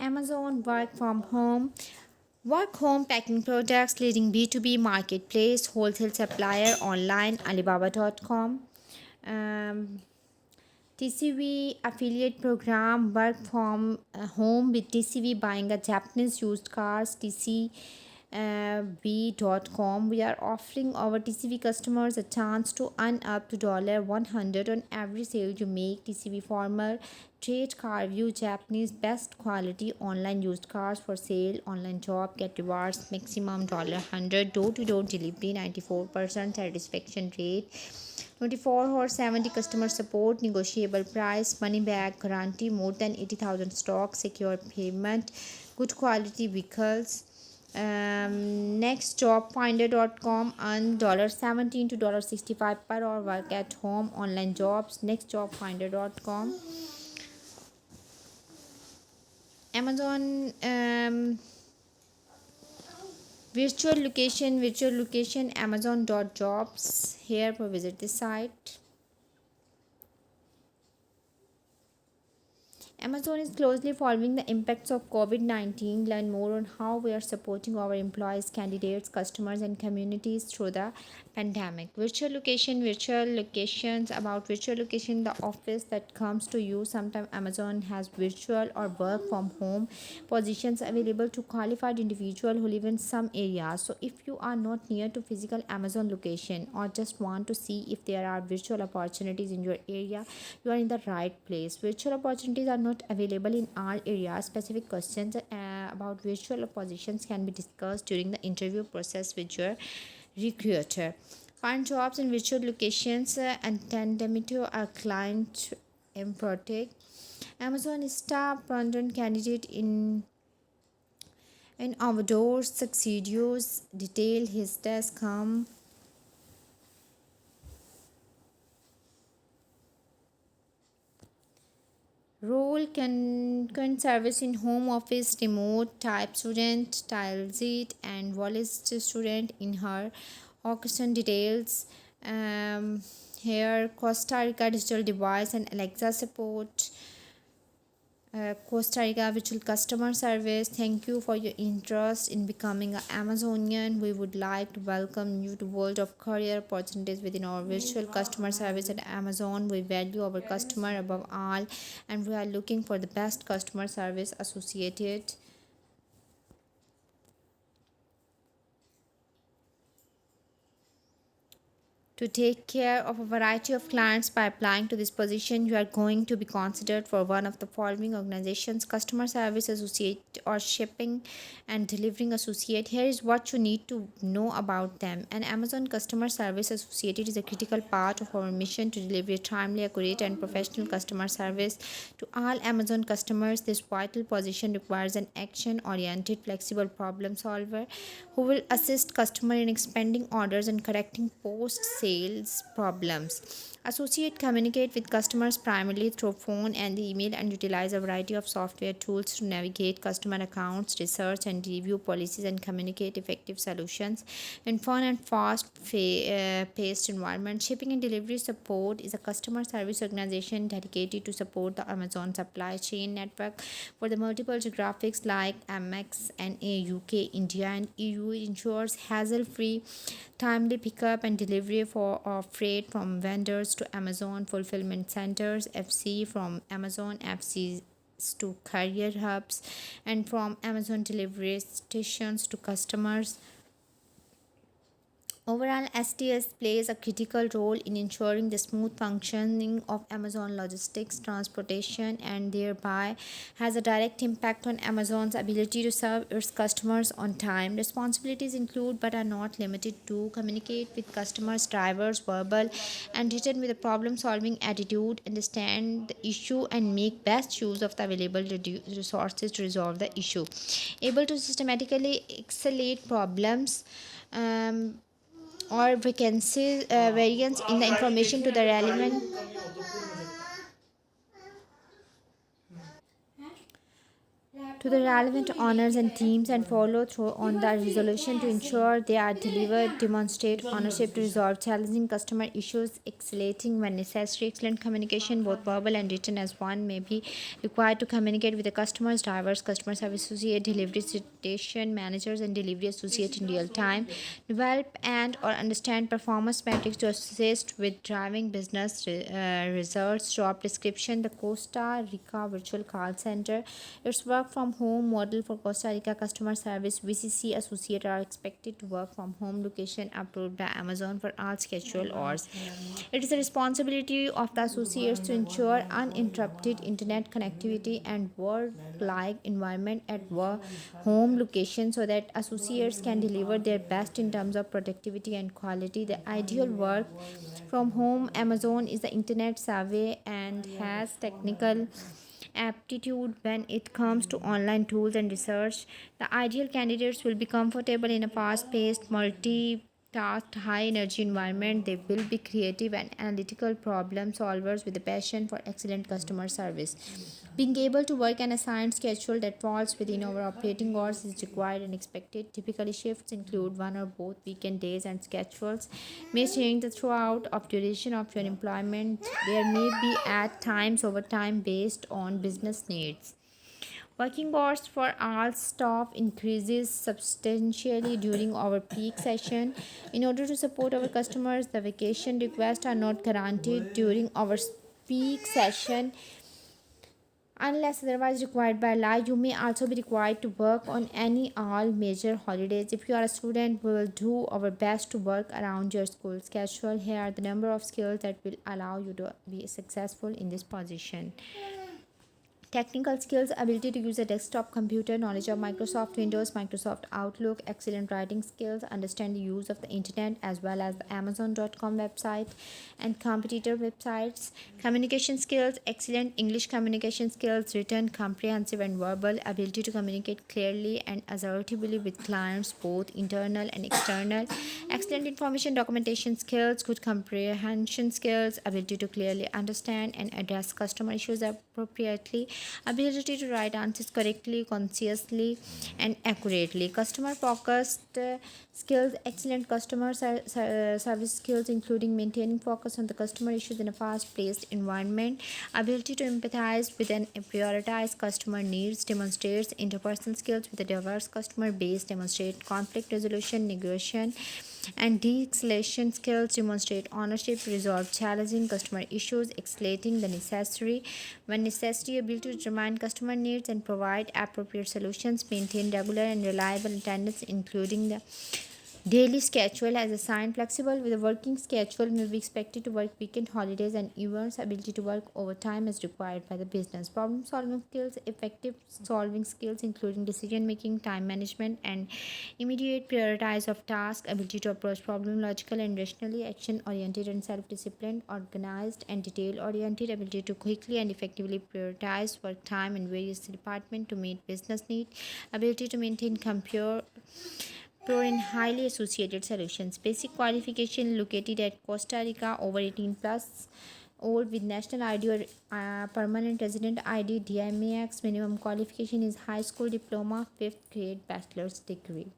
Amazon Work from Home. Work home packing products, leading B2B marketplace, wholesale supplier online, Alibaba.com. Um, TCV affiliate program, work from home with TCV buying a Japanese used cars, TCV.com. We are offering our TCV customers a chance to earn up to $100 on every sale you make. TCV former trade car view Japanese best quality online used cars for sale, online job, get rewards, maximum $100, door to door delivery, 94% satisfaction rate. 24 or 70 customer support, negotiable price, money back guarantee, more than 80,000 stock, secure payment, good quality vehicles. Next, jobfinder.com and $17 to $65 per hour, work at home, online jobs. Next, jobfinder.com. Amazon virtual location amazon.jobs. Here we visit this site. Amazon is closely following the impacts of COVID 19. Learn more on how we are supporting our employees, candidates, customers, and communities through the pandemic. Virtual locations. About virtual location, the office that comes to you. Sometimes Amazon has virtual or work from home positions available to qualified individuals who live in some areas. So, if you are not near to physical Amazon location or just want to see if there are virtual opportunities in your area, you are in the right place. Virtual opportunities are not available in all areas. Specific questions about virtual positions can be discussed during the interview process with your recruiter. Find jobs in virtual locations and tandem to a client important. Amazon staff abandoned candidate in outdoors succeeds detail his desk come. Role can current service in home office, remote type student, tiles it, and Wallace student in her occasion details. Here, Costa Rica digital device and Alexa support. Costa Rica virtual customer service. Thank you for your interest in becoming an Amazonian. We would like to welcome you to world of career opportunities within our virtual customer service at Amazon. We value our customer above all, and we are looking for the best customer service associated to take care of a variety of clients. By applying to this position, you are going to be considered for one of the following organizations: customer service associate or shipping and delivering associate. Here is what you need to know about them. An Amazon customer service associate is a critical part of our mission to deliver timely, accurate, and professional customer service to all Amazon customers. This vital position requires an action oriented, flexible problem solver who will assist customer in expanding orders and correcting post sales problems. Associate communicate with customers primarily through phone and email and utilize a variety of software tools to navigate customer accounts, research and review policies, and communicate effective solutions in fun and fast paced environment. Shipping and delivery support is a customer service organization dedicated to support the Amazon supply chain network for the multiple geographics like MX and UK, India, and EU. It ensures hassle-free, timely pickup and delivery for freight from vendors to Amazon fulfillment centers, FC from Amazon FCs to carrier hubs, and from Amazon delivery stations to customers. Overall, STS plays a critical role in ensuring the smooth functioning of Amazon logistics, transportation, and thereby has a direct impact on Amazon's ability to serve its customers on time. Responsibilities include but are not limited to communicate with customers, drivers, verbal and written with a problem-solving attitude, understand the issue, and make best use of the available resources to resolve the issue. Able to systematically accelerate problems. Or vacancies variance in the information to the relevant to the relevant honors and teams and follow through on the resolution to ensure they are delivered, demonstrate ownership to resolve challenging customer issues, escalating when necessary. Excellent communication, both verbal and written as one, may be required to communicate with the customers, drivers, customer service associate, delivery station managers, and delivery associate in real time. Develop and or understand performance metrics to assist with driving business results. Job description: the Costa Rica Virtual Call Center. Its work from home model for Costa Rica customer service. VCC associate are expected to work from home location approved by Amazon for all scheduled hours. It is the responsibility of the associates to ensure uninterrupted internet connectivity and work-like environment at work home location so that associates can deliver their best in terms of productivity and quality. The ideal work from home Amazon is the internet savvy and has technical aptitude when it comes to online tools and research. The ideal candidates will be comfortable in a fast paced, multi tasked, high energy environment. They will be creative and analytical problem solvers with a passion for excellent customer service. Being able to work an assigned schedule that falls within our operating hours is required and expected. Typically, shifts include one or both weekend days and schedules may change the throughout of duration of your employment. There may be at times overtime based on business needs. Working hours for all staff increases substantially during our peak session. In order to support our customers, the vacation requests are not guaranteed during our peak session unless otherwise required by law. You may also be required to work on any all major holidays. If you are a student, we will do our best to work around your school schedule. Here are the number of skills that will allow you to be successful in this position. Technical skills: ability to use a desktop computer, knowledge of Microsoft Windows, Microsoft Outlook, excellent writing skills, understand the use of the internet as well as the Amazon.com website and competitor websites. Communication skills: excellent English communication skills, written, comprehensive, and verbal, ability to communicate clearly and assertively with clients, both internal and external. Excellent information documentation skills, good comprehension skills, ability to clearly understand and address customer issues appropriately, ability to write answers correctly, consciously, and accurately. Customer focused skills: excellent customer service skills, including maintaining focus on the customer issues in a fast paced environment, ability to empathize with and prioritize customer needs, demonstrates interpersonal skills with a diverse customer base, demonstrate conflict resolution, negotiation, and de-escalation skills, demonstrate ownership, resolve challenging customer issues, escalating the necessary when necessary, ability to determine customer needs and provide appropriate solutions, maintain regular and reliable attendance, including the daily schedule as assigned, flexible with a working schedule, may be expected to work weekend, holidays, and events, ability to work overtime as required by the business. Problem solving skills: effective solving skills, including decision making, time management, and immediate prioritize of tasks, ability to approach problem logical and rationally, action oriented and self disciplined, organized and detail oriented, ability to quickly and effectively prioritize work time in various departments to meet business needs, ability to maintain computer pro and highly associated solutions. Basic qualification: located at Costa Rica, over 18 plus, old with national ID or permanent resident ID, DMAX. Minimum qualification is high school diploma, 5th grade bachelor's degree.